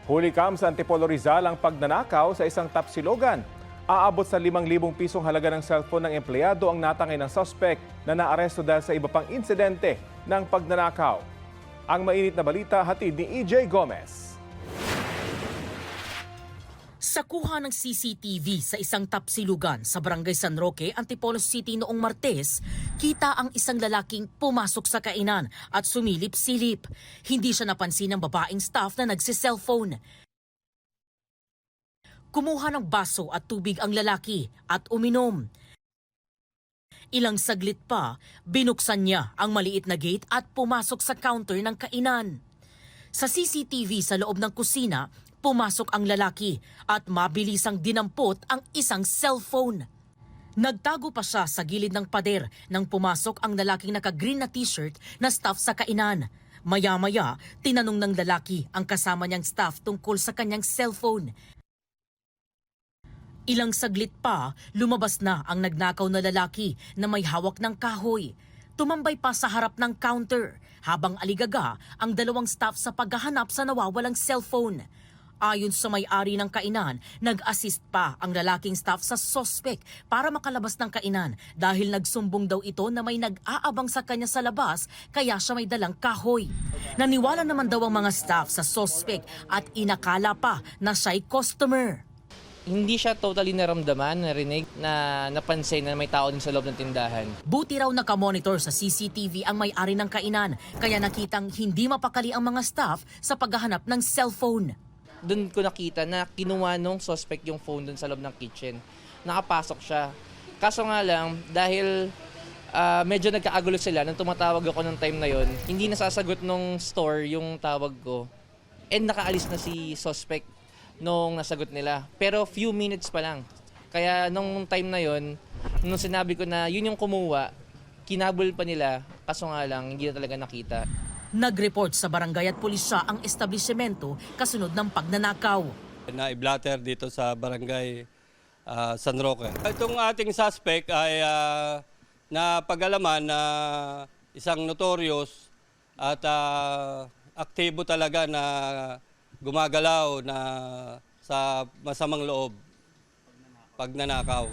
Huli kam sa Antipolo Rizal ang pagnanakaw sa isang tapsilogan. Aabot sa 5,000 pisong halaga ng cellphone ng empleyado ang natangay ng suspect na naaresto dahil sa iba pang insidente ng pagnanakaw. Ang mainit na balita hatid ni EJ Gomez. Sa kuha ng CCTV sa isang tapsilugan sa Barangay San Roque, Antipolo City noong Martes, kita ang isang lalaking pumasok sa kainan at sumilip-silip. Hindi siya napansin ng babaeng staff na nagsi-cellphone. Kumuha ng baso at tubig ang lalaki at uminom. Ilang saglit pa, binuksan niya ang maliit na gate at pumasok sa counter ng kainan. Sa CCTV sa loob ng kusina, pumasok ang lalaki at mabilisang dinampot ang isang cellphone. Nagtago pa siya sa gilid ng pader nang pumasok ang lalaking naka-green na t-shirt na staff sa kainan. Maya-maya, tinanong ng lalaki ang kasama niyang staff tungkol sa kanyang cellphone. Ilang saglit pa, lumabas na ang nagnakaw na lalaki na may hawak ng kahoy. Tumambay pa sa harap ng counter habang aligaga ang dalawang staff sa paghahanap sa nawawalang cellphone. Ayon sa may-ari ng kainan, nag-assist pa ang lalaking staff sa suspect para makalabas ng kainan dahil nagsumbong daw ito na may nag-aabang sa kanya sa labas kaya siya may dalang kahoy. Naniwala naman daw ang mga staff sa suspect at inakala pa na siya'y customer. Hindi siya totally naramdaman, narinig, na napansin na may tao din sa loob ng tindahan. Buti raw nakamonitor sa CCTV ang may-ari ng kainan, kaya nakitang hindi mapakali ang mga staff sa paghahanap ng cellphone. Doon ko nakita na kinuha nung suspect yung phone doon sa loob ng kitchen. Nakapasok siya. Kaso nga lang, dahil medyo nagkaagulo sila nang tumatawag ako ng time na yon, hindi nasasagot nung store yung tawag ko. And nakaalis na si suspect nung nasagot nila. Pero few minutes pa lang. Kaya nung time na yon, nung sinabi ko na yun yung kumuha, kinabol pa nila, kaso nga lang, hindi na talaga nakita. Nag-report sa barangay at pulisya ang establishmento kasunod ng pagnanakaw. Na-i-blatter dito sa barangay San Roque. Itong ating suspect ay napag-alaman na isang notorious at aktibo talaga na gumagalaw na sa masamang loob, pagnanakaw.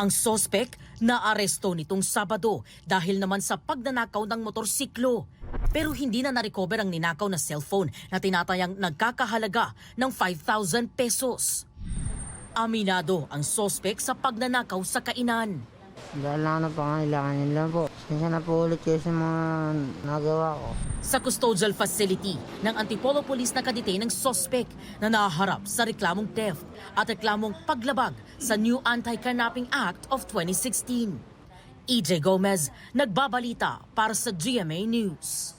Ang suspect naaresto nitong Sabado dahil naman sa pagnanakaw ng motorsiklo. Pero hindi na na-recover ang ninakaw na cellphone na tinatayang nagkakahalaga ng 5,000 pesos. Aminado ang suspect sa pagnanakaw sa kainan. Dahil lang na pangailangan nila po. Sinsya na po ulit kayo sa mga nagawa ko. Sa custodial facility ng Antipolo Police nakadetain ng suspect na naharap sa reklamong theft at reklamong paglabag sa new Anti-Kidnapping Act of 2016. EJ Gomez, nagbabalita para sa GMA News.